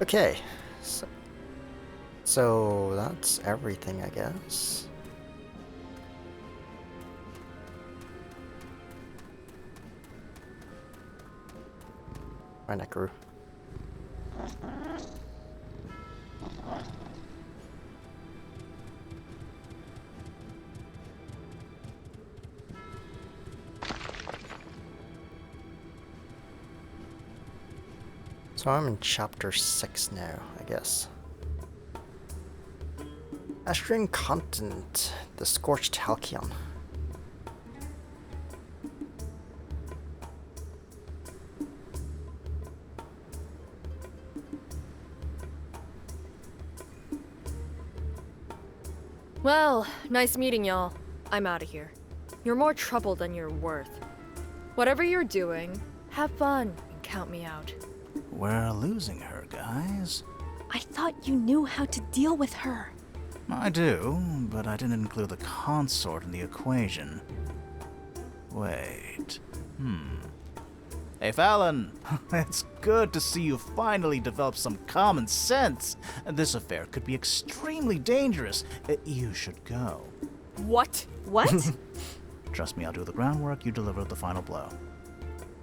Okay, so, so that's everything, I guess. My neck grew. So I'm in chapter 6 now, I guess. Austrian continent, the scorched Halcyon. Well, nice meeting y'all. I'm out of here. You're more trouble than you're worth. Whatever you're doing, have fun and count me out. We're losing her, guys. I thought you knew how to deal with her. I do, but I didn't include the consort in the equation. Wait. Hey, Fallon! It's good to see you finally develop some common sense. This affair could be extremely dangerous. You should go. What? What? Trust me, I'll do the groundwork, you deliver the final blow.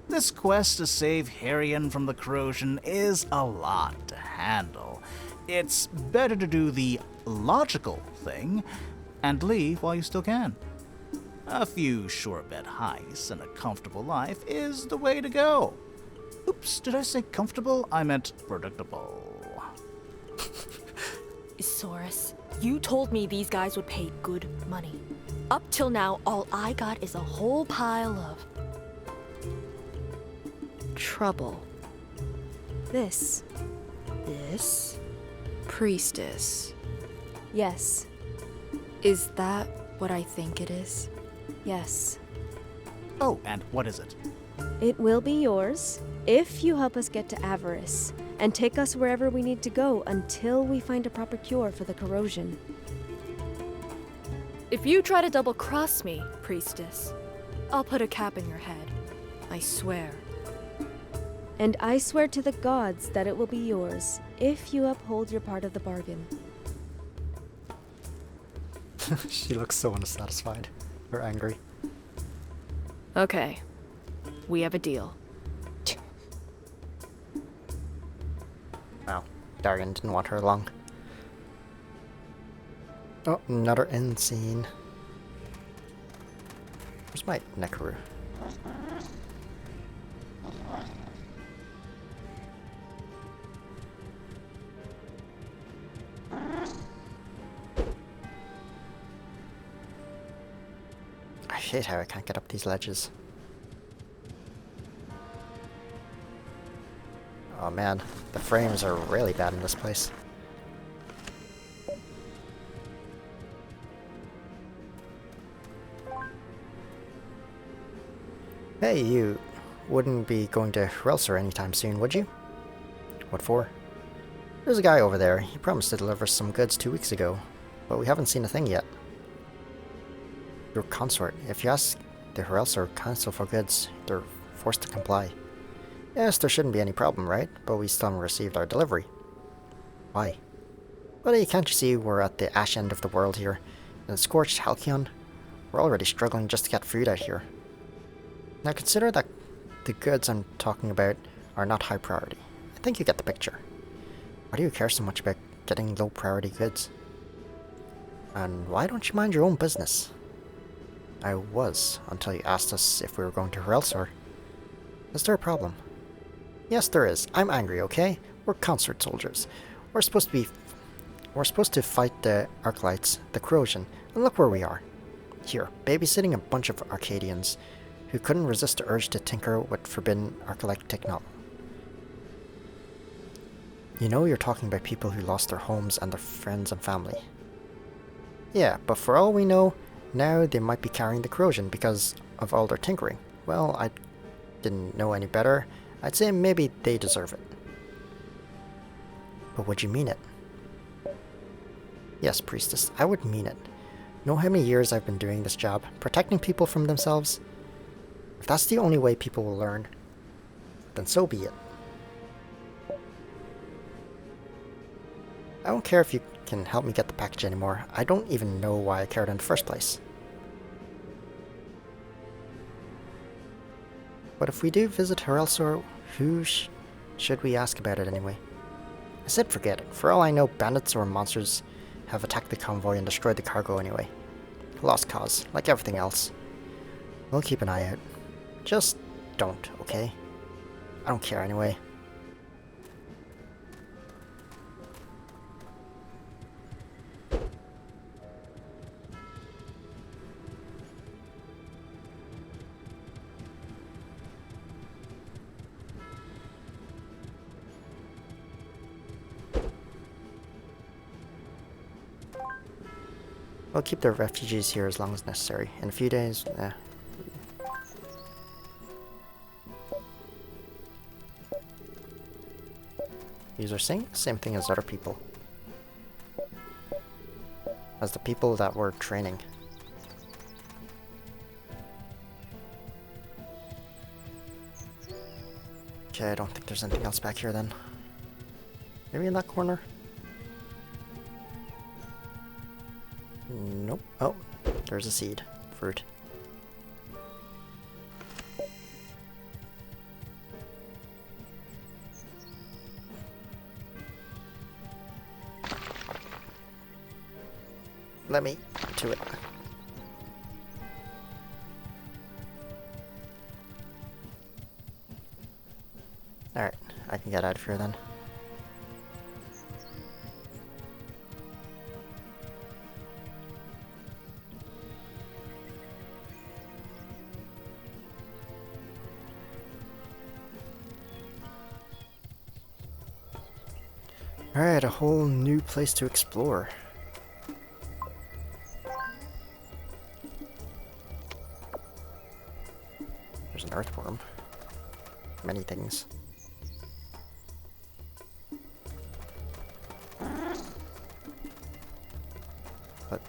This quest to save Harrian from the corrosion is a lot to handle. It's better to do the logical thing and leave while you still can. A few sure-bet heists and a comfortable life is the way to go. Oops, did I say comfortable? I meant predictable. Isaurus, you told me these guys would pay good money. Up till now, all I got is a whole pile of trouble. This. This? Priestess. Yes. Is that what I think it is? Yes. Oh, and what is it? It will be yours if you help us get to Avarice and take us wherever we need to go until we find a proper cure for the corrosion. If you try to double-cross me, priestess, I'll put a cap in your head. I swear. And I swear to the gods that it will be yours if you uphold your part of the bargain. She looks so unsatisfied. Or angry. Okay. We have a deal. Wow. Darian didn't want her along. Oh, another end scene. Where's my Nekaru? I hate how I can't get up these ledges. Oh man, the frames are really bad in this place. Hey, you wouldn't be going to Relser anytime soon, would you? What for? There's a guy over there. He promised to deliver some goods 2 weeks ago, but we haven't seen a thing yet. Your consort. If you ask the Relser Council for goods, they're forced to comply. Yes, there shouldn't be any problem, right? But we still haven't received our delivery. Why? Buddy, can't you see we're at the ash end of the world here? In the scorched Halcyon? We're already struggling just to get food out here. Now consider that the goods I'm talking about are not high priority. I think you get the picture. Why do you care so much about getting low priority goods? And why don't you mind your own business? I was, until you asked us if we were going to Hrelsor. Is there a problem? Yes, there is. I'm angry, okay? We're consort soldiers. We're supposed to fight the Arclights, the corrosion, and look where we are. Here, babysitting a bunch of Arcadians who couldn't resist the urge to tinker with forbidden Arclight technology. You know you're talking about people who lost their homes and their friends and family. Yeah, but for all we know, now they might be carrying the corrosion because of all their tinkering. Well, I didn't know any better. I'd say maybe they deserve it. But would you mean it? Yes, priestess, I would mean it. Know how many years I've been doing this job, protecting people from themselves? If that's the only way people will learn, then so be it. I don't care if you can help me get the package anymore. I don't even know why I cared in the first place. But if we do visit Herelsor, who should we ask about it anyway? I said forget it. For all I know, bandits or monsters have attacked the convoy and destroyed the cargo anyway. Lost cause, like everything else. We'll keep an eye out. Just don't, okay? I don't care anyway. We'll keep the refugees here as long as necessary. In a few days, These are saying the same thing as other people. As the people that were training. Okay, I don't think there's anything else back here then. Maybe in that corner? Nope. Oh, there's a seed. Fruit. Let me to it. Alright, I can get out of here then. Alright, a whole new place to explore. There's an earthworm. Many things. What?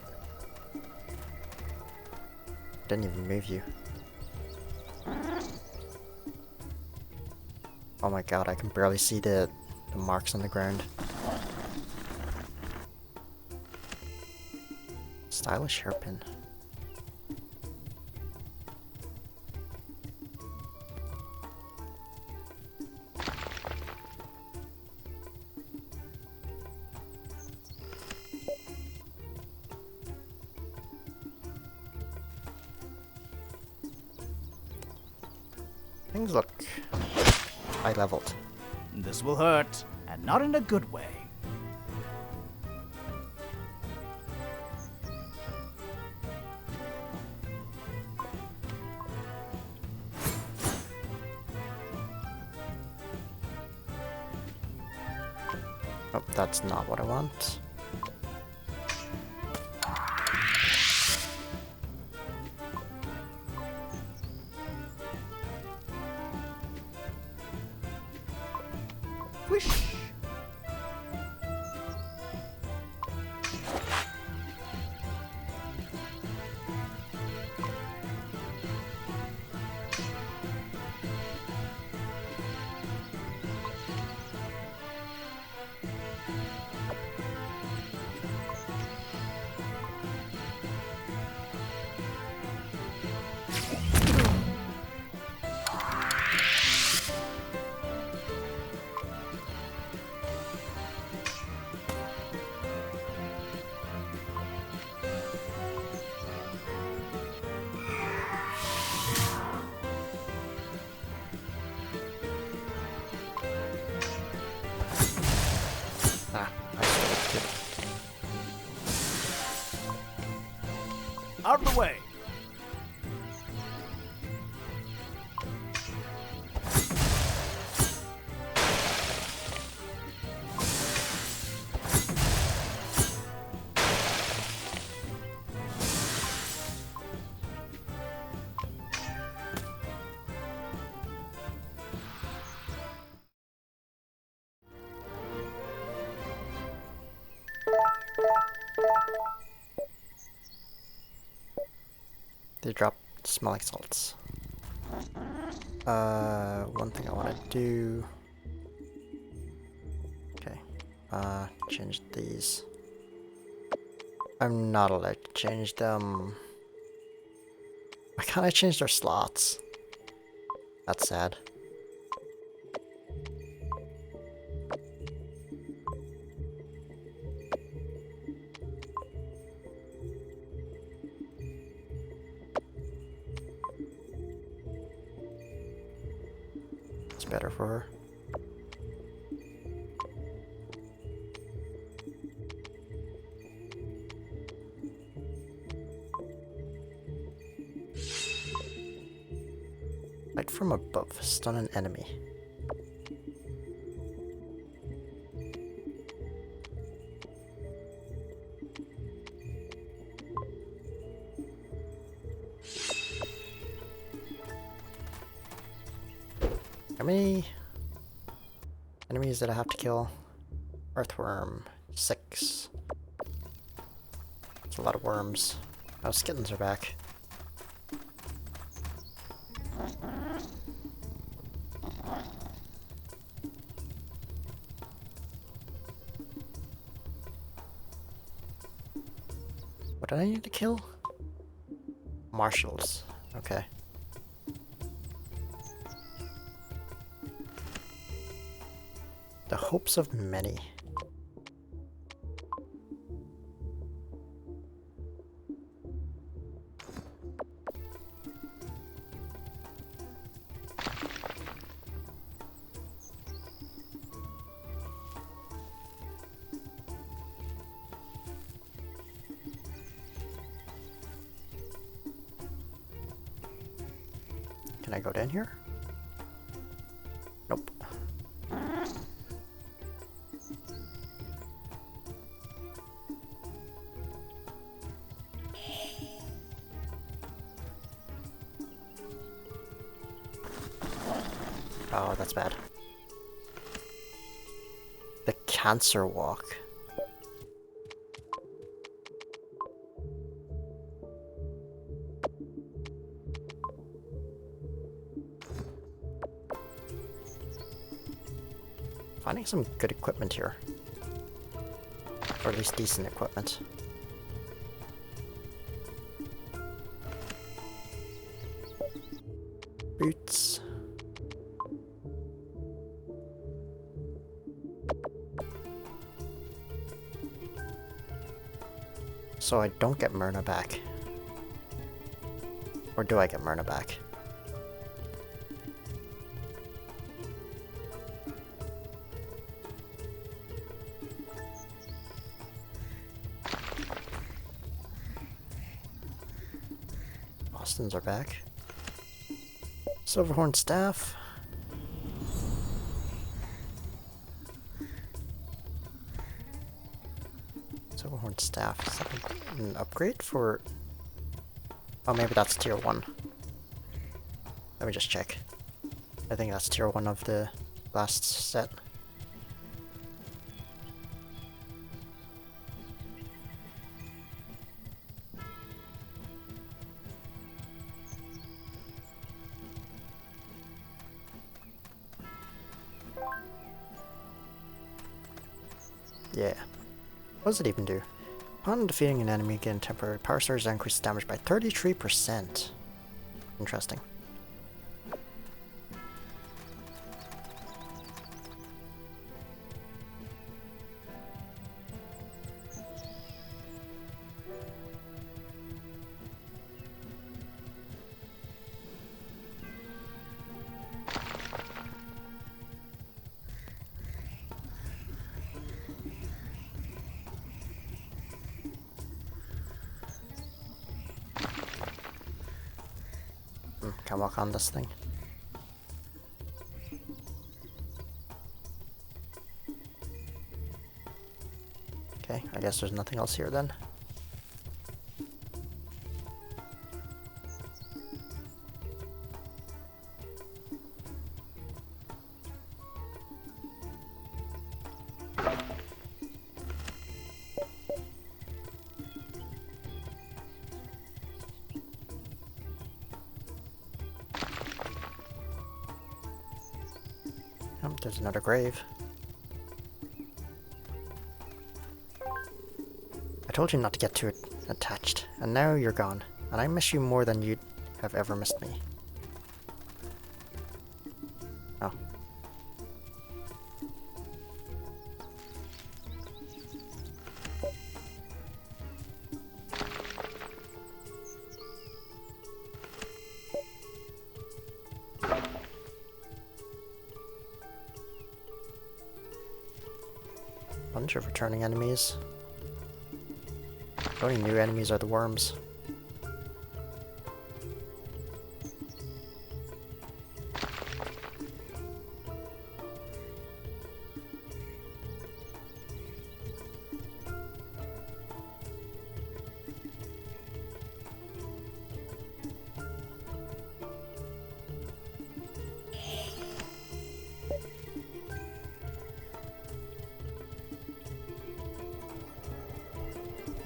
Didn't even move you. Oh my god, I can barely see the marks on the ground. Stylish hairpin. Things look high leveled. This will hurt, and not in a good way. Oh, that's not what I want. Whoosh! Ah, I stole it. Out of the way! They drop smelling salts. One thing I want to do. Okay. Change these. I'm not allowed to change them. Why can't I change their slots? That's sad. It's better for her. Light from above. Stun an enemy. How many enemies did I have to kill? Earthworm. 6. That's a lot of worms. Oh, skittens are back. What did I need to kill? Marshals. Okay. The hopes of many. Can I go down here? Nope. Oh, that's bad. The cancer walk. Finding some good equipment here. Or at least decent equipment. Boots. So I don't get Myrna back. Or do I get Myrna back? Austins are back. Silverhorn staff. Silverhorn staff. Is that an upgrade for... Oh, maybe that's tier 1. Let me just check. I think that's tier 1 of the last set. Yeah. What does it even do? Upon defeating an enemy, gain temporary power surge that increases damage by 33%. Interesting. Can walk on this thing. Okay, I guess there's nothing else here then. Oh, there's another grave. told you not to get too attached, and now you're gone, and I miss you more than you'd have ever missed me. Oh. Bunch of returning enemies. The only new enemies are the worms.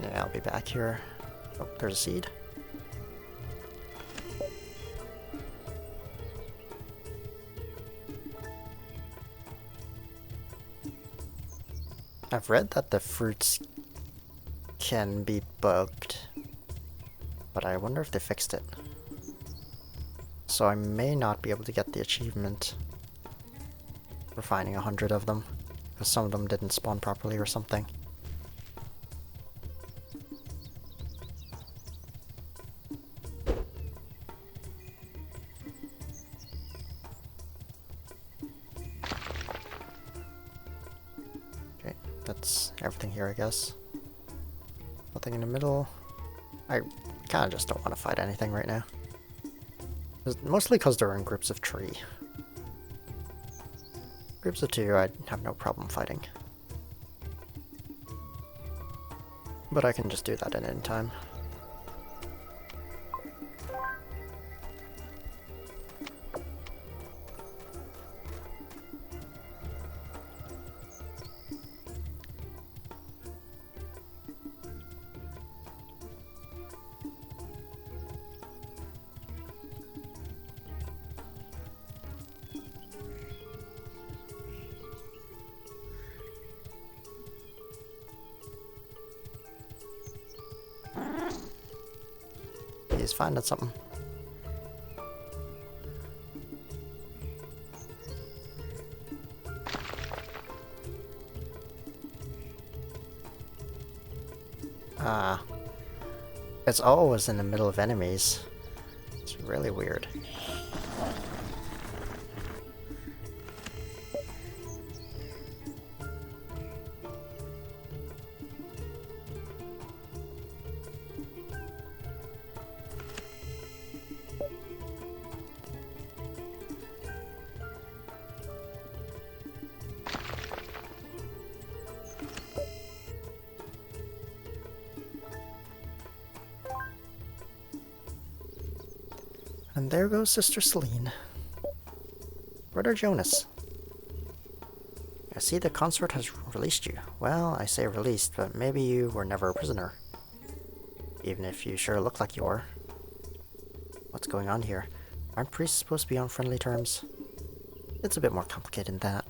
Yeah, I'll be back here. Oh, there's a seed. I've read that the fruits can be bugged, but I wonder if they fixed it. So I may not be able to get the achievement for finding 100 of them, because some of them didn't spawn properly or something. That's everything here, I guess. Nothing in the middle. I kind of just don't want to fight anything right now. Mostly because they're in groups of 3. Groups of 2, I'd have no problem fighting. But I can just do that at any time. He's finding something. Ah. It's always in the middle of enemies. It's really weird. And there goes Sister Celine. Brother Jonas. I see the consort has released you. Well, I say released, but maybe you were never a prisoner. Even if you sure look like you are. What's going on here? Aren't priests supposed to be on friendly terms? It's a bit more complicated than that.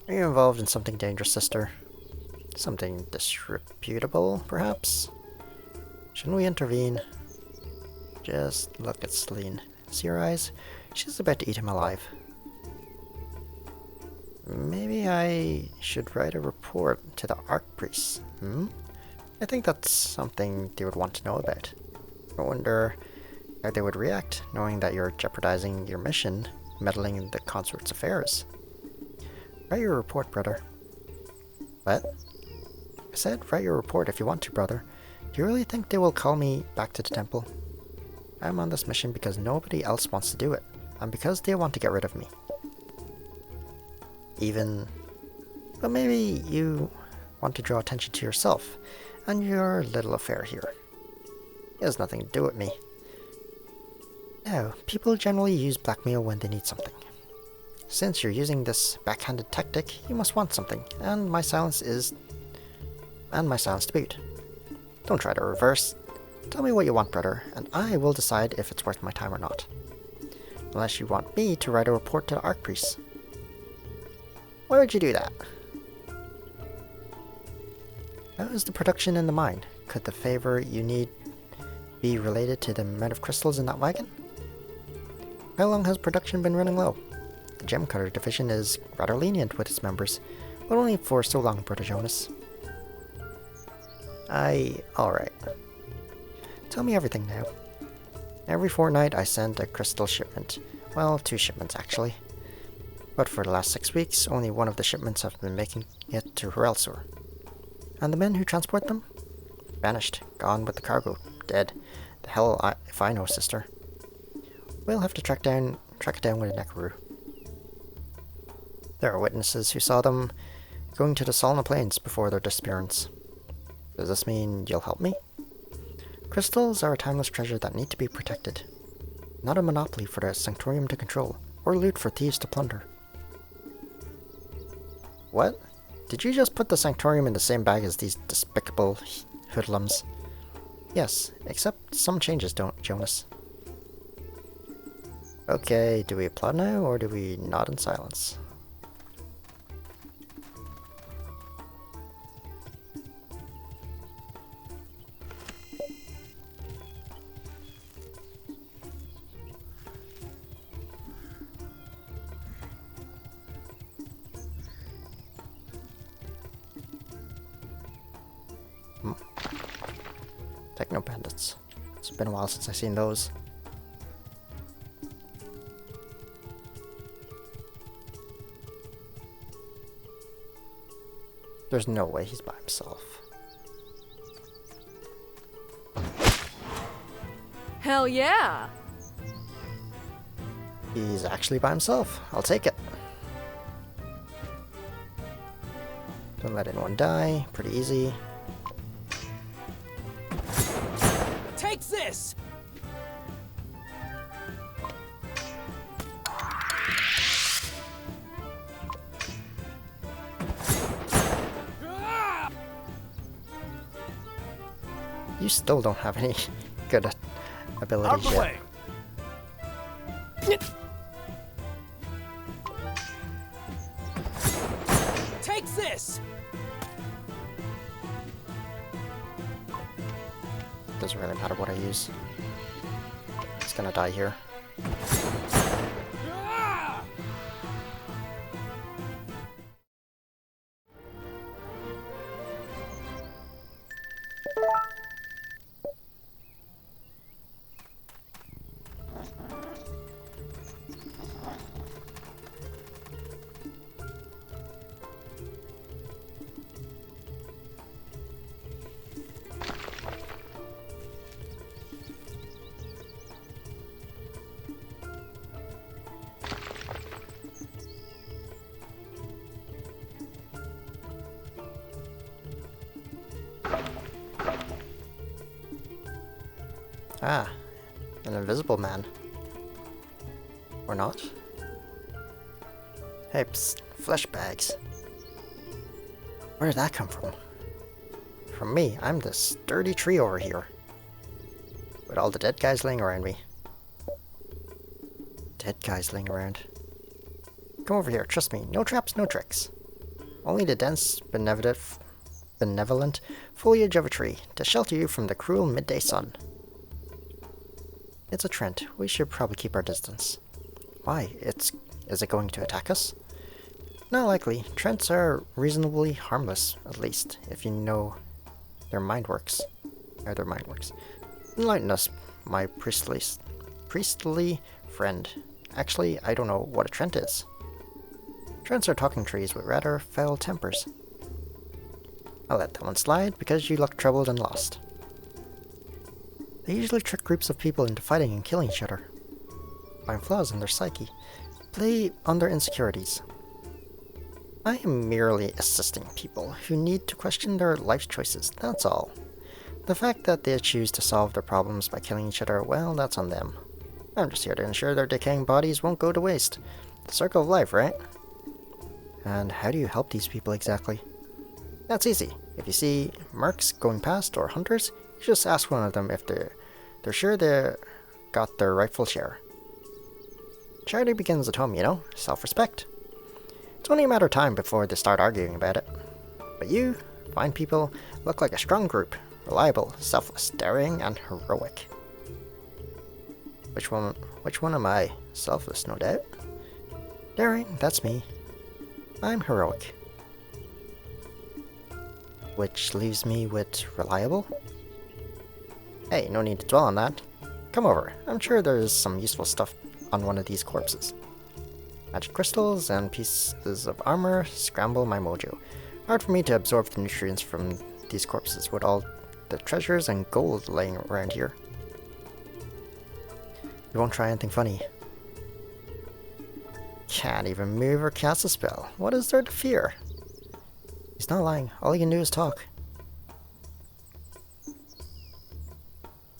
Are you involved in something dangerous, sister? Something disreputable, perhaps? Shouldn't we intervene? Just look at Celine. See her eyes? She's about to eat him alive. Maybe I should write a report to the Archpriest. I think that's something they would want to know about. I wonder how they would react, knowing that you're jeopardizing your mission, meddling in the consort's affairs. Write your report, brother. What? I said write your report if you want to, brother. Do you really think they will call me back to the temple? I'm on this mission because nobody else wants to do it, and because they want to get rid of me. But maybe you want to draw attention to yourself, and your little affair here. It has nothing to do with me. No, people generally use blackmail when they need something. Since you're using this backhanded tactic, you must want something, and my silence to boot. Don't try to reverse. Tell me what you want, brother, and I will decide if it's worth my time or not. Unless you want me to write a report to the Archpriest. Why would you do that? How is the production in the mine? Could the favor you need be related to the amount of crystals in that wagon? How long has production been running low? The gem cutter division is rather lenient with its members, but only for so long, Brother Jonas. Alright. Tell me everything now. Every fortnight I send a crystal shipment. Well, 2 shipments actually. But for the last 6 weeks, only one of the shipments have been making it to Hrelsur. And the men who transport them? Vanished, gone with the cargo, dead. The hell if I know, sister. We'll have to track it down with a Nekaru. There are witnesses who saw them going to the Solna Plains before their disappearance. Does this mean you'll help me? Crystals are a timeless treasure that need to be protected. Not a monopoly for the Sanctorium to control, or loot for thieves to plunder. What? Did you just put the Sanctorium in the same bag as these despicable hoodlums? Yes, except some changes don't, Jonas. Okay, do we applaud now, or do we nod in silence? Techno Bandits. It's been a while since I've seen those. There's no way he's by himself. Hell yeah! He's actually by himself. I'll take it. Don't let anyone die. Pretty easy. Take this! You still don't have any good abilities Out the yet. way! Take this! Doesn't really matter what I use. It's gonna die here. Ah, an invisible man. Or not? Hey, psst, flesh bags. Where did that come from? From me, I'm the sturdy tree over here. With all the dead guys laying around me. Dead guys laying around. Come over here, trust me, no traps, no tricks. Only the dense, benevolent foliage of a tree to shelter you from the cruel midday sun. It's a Trent. We should probably keep our distance. Why? Is it going to attack us? Not likely. Trents are reasonably harmless, at least, if you know their mind works. How their mind works. Enlighten us, my priestly friend. Actually, I don't know what a Trent is. Trents are talking trees with rather foul tempers. I'll let that one slide because you look troubled and lost. They usually trick groups of people into fighting and killing each other. Find flaws in their psyche. Play on their insecurities. I am merely assisting people who need to question their life choices, that's all. The fact that they choose to solve their problems by killing each other, well, that's on them. I'm just here to ensure their decaying bodies won't go to waste. The circle of life, right? And how do you help these people exactly? That's easy. If you see mercs going past or hunters, you just ask one of them if they're sure they got their rightful share. Charity begins at home, you know? Self-respect. It's only a matter of time before they start arguing about it. But you, Fine people look like a strong group. Reliable, selfless, daring, and heroic. Which one am I? Selfless, no doubt. Daring, that's me. I'm heroic. Which leaves me with reliable? Hey, no need to dwell on that. Come over. I'm sure there's some useful stuff on one of these corpses. Magic crystals and pieces of armor scramble my mojo. Hard for me to absorb the nutrients from these corpses with all the treasures and gold laying around here. You won't try anything funny. Can't even move or cast a spell. What is there to fear? He's not lying. All he can do is talk.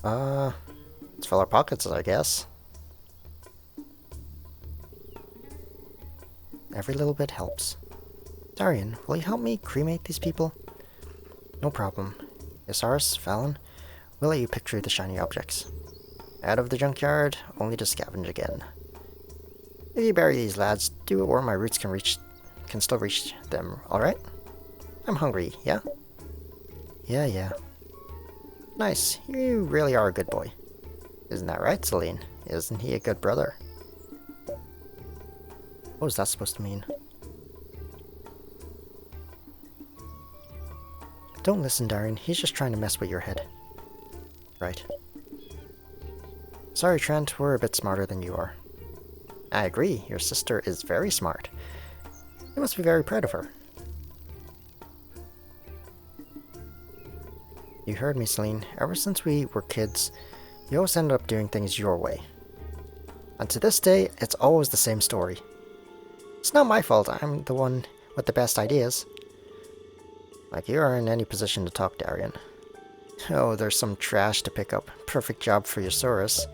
Let's fill our pockets, I guess. Every little bit helps. Darian, will you help me cremate these people? No problem. Isaris, Fallon, we'll let you pick through the shiny objects. Out of the junkyard, only to scavenge again. If you bury these lads, do it where my roots can still reach them, alright? I'm hungry, yeah? Yeah. Nice, you really are a good boy. Isn't that right, Celine? Isn't he a good brother? What was that supposed to mean? Don't listen, Darian. He's just trying to mess with your head. Right. Sorry, Trent. We're a bit smarter than you are. I agree. Your sister is very smart. You must be very proud of her. You heard me, Celine. Ever since we were kids, you always ended up doing things your way. And to this day, it's always the same story. It's not my fault. I'm the one with the best ideas. Like you are in any position to talk, Darian. Oh, there's some trash to pick up. Perfect job for Eusaurus.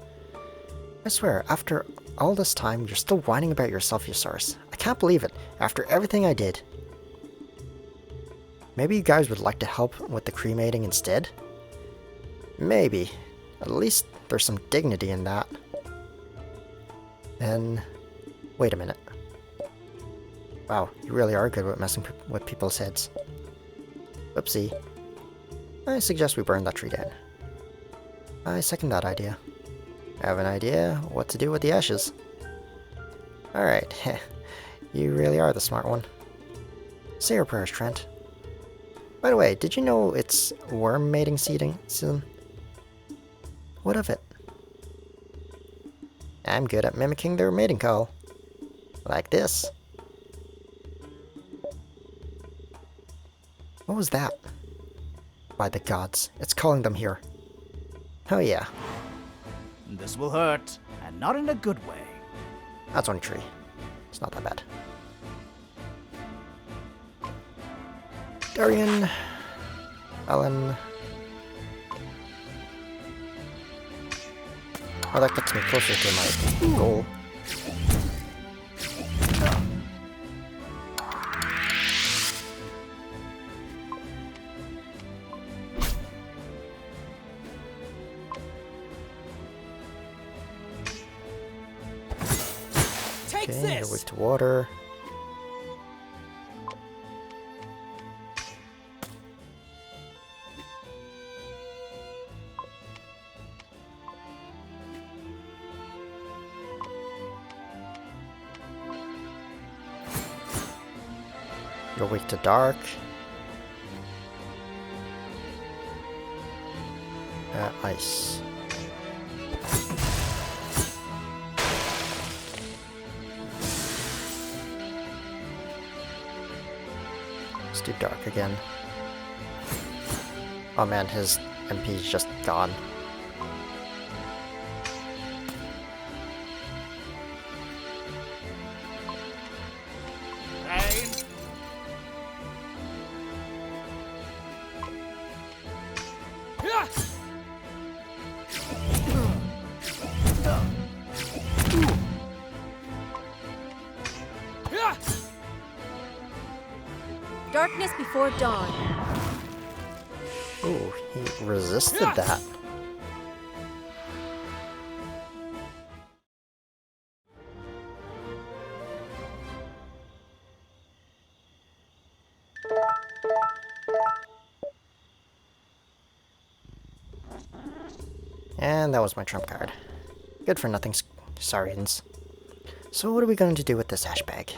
I swear, after all this time, you're still whining about yourself, Eusaurus. I can't believe it, after everything I did. Maybe you guys would like to help with the cremating instead? Maybe. At least there's some dignity in that. Then... wait a minute. Wow, you really are good at messing with people's heads. Whoopsie. I suggest we burn that tree down. I second that idea. I have an idea what to do with the ashes. Alright, you really are the smart one. Say your prayers, Trent. By the way, did you know it's worm mating season? What of it? I'm good at mimicking their mating call. Like this. What was that? By the gods, it's calling them here. Oh yeah. This will hurt, and not in a good way. That's only tree. It's not that bad. Darian. Ellen. Oh, that gets me closer to my goal. Okay, you're weak to water. You're weak to dark. Ice. Let's do dark again. Oh man, his MP is just gone. Darkness before dawn. Ooh, he resisted that. And that was my trump card. Good for nothing, Saurians. So what are we going to do with this hash bag?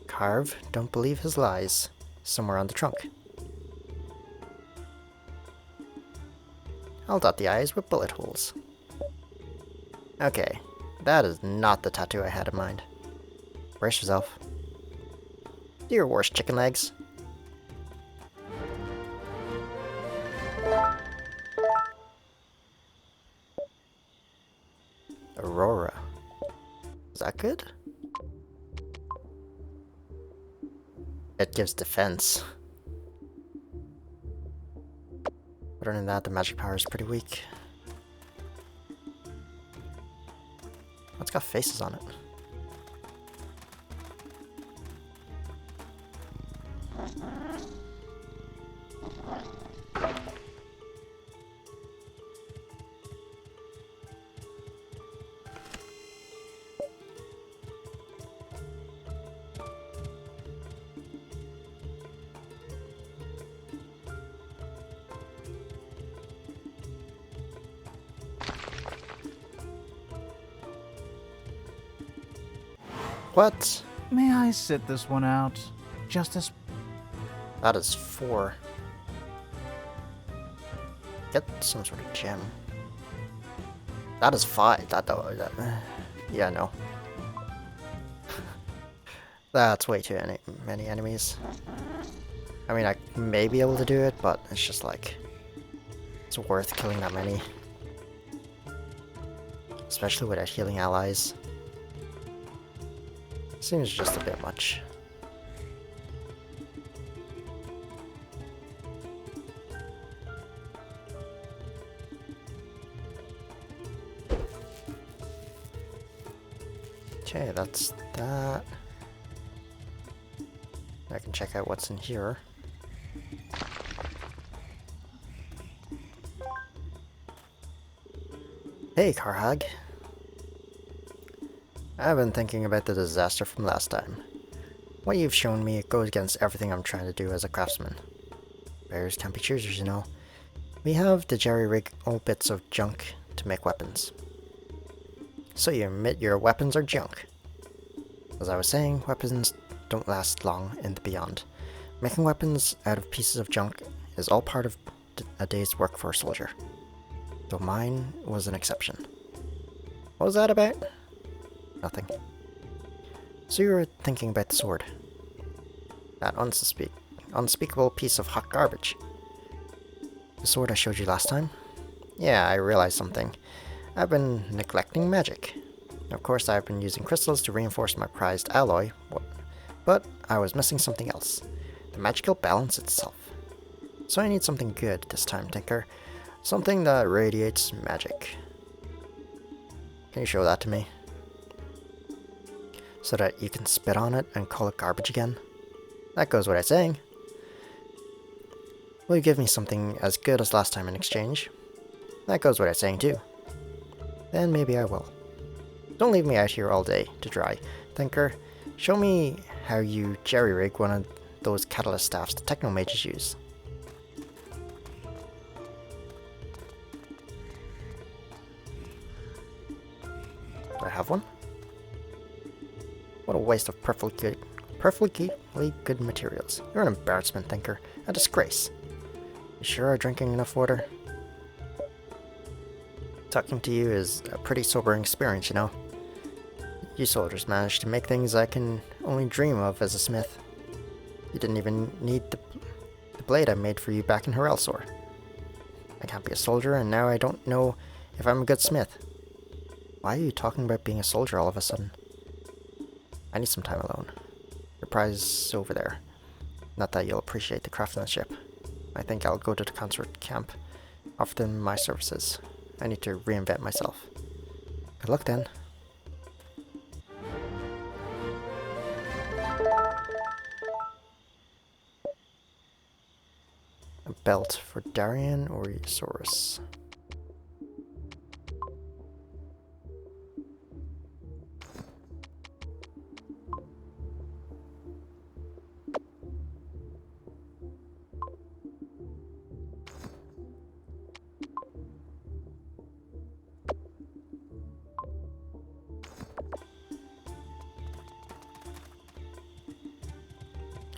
Carve, don't believe his lies. Somewhere on the trunk. I'll dot the I's with bullet holes. Okay, that is not the tattoo I had in mind. Brace yourself. Do your worst, chicken legs. Aurora. Is that good? It gives defense. Other than that, the magic power is pretty weak. It's got faces on it. What? May I sit this one out? Justice? That is 4. Get some sort of gem. That is 5. Yeah, no. That's way too many enemies. I mean, I may be able to do it, but it's just like... It's worth killing that many. Especially without healing allies. Seems just a bit much. Okay, that's that. I can check out what's in here. Hey, Carhag. I've been thinking about the disaster from last time. What you've shown me goes against everything I'm trying to do as a craftsman. Bears can't be choosers, you know. We have the jerry-rig old bits of junk to make weapons. So you admit your weapons are junk. As I was saying, weapons don't last long in the beyond. Making weapons out of pieces of junk is all part of a day's work for a soldier. Though mine was an exception. What was that about? Nothing. So you were thinking about the sword. That unspeakable piece of hot garbage. The sword I showed you last time? Yeah, I realized something. I've been neglecting magic. Of course, I've been using crystals to reinforce my prized alloy, but I was missing something else. The magical balance itself. So I need something good this time, Tinker. Something that radiates magic. Can you show that to me? So that you can spit on it and call it garbage again? That goes without saying. Will you give me something as good as last time in exchange? That goes without saying too. Then maybe I will. Don't leave me out here all day to dry. Tinker, show me how you jerry-rig one of those catalyst staffs the Techno mages use. Do I have one? What a waste of perfectly good materials. You're an embarrassment, Tinker. A disgrace. You sure are drinking enough water? Talking to you is a pretty sobering experience, you know. You soldiers managed to make things I can only dream of as a smith. You didn't even need the blade I made for you back in Herelsor. I can't be a soldier, and now I don't know if I'm a good smith. Why are you talking about being a soldier all of a sudden? I need some time alone. Your prize is over there. Not that you'll appreciate the craftsmanship. I think I'll go to the concert camp. Offer them my services. I need to reinvent myself. Good luck then. A belt for Darian or Eusaurus.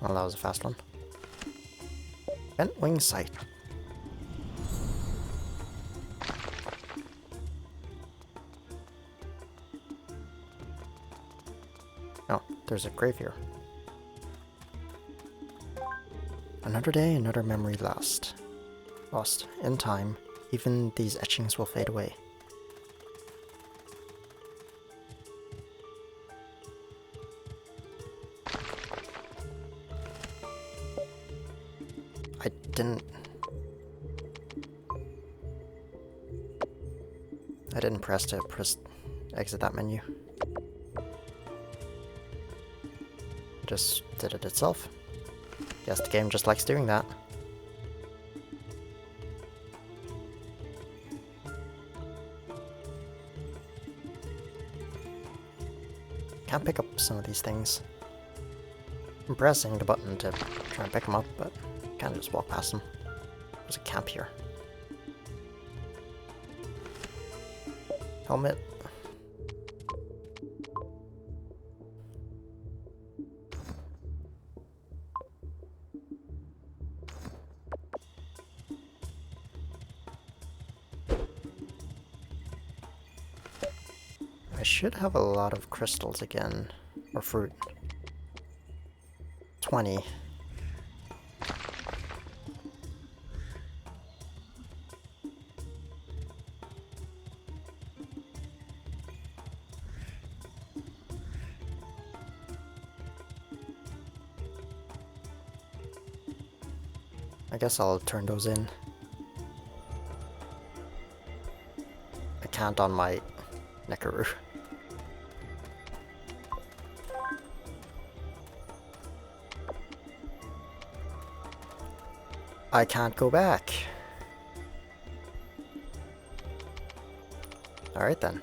Well, that was a fast one. Bent wing sight. Oh, there's a grave here. Another day, another memory lost. Lost. In time, even these etchings will fade away. I didn't press to exit that menu. Just did it itself. Guess the game just likes doing that. Can't pick up some of these things. I'm pressing the button to try and pick them up, but can't just walk past them. There's a camp here. Helmet. I should have a lot of crystals again, or fruit. 20. I guess I'll turn those in. I can't on my Neckaroo. I can't go back. Alright then.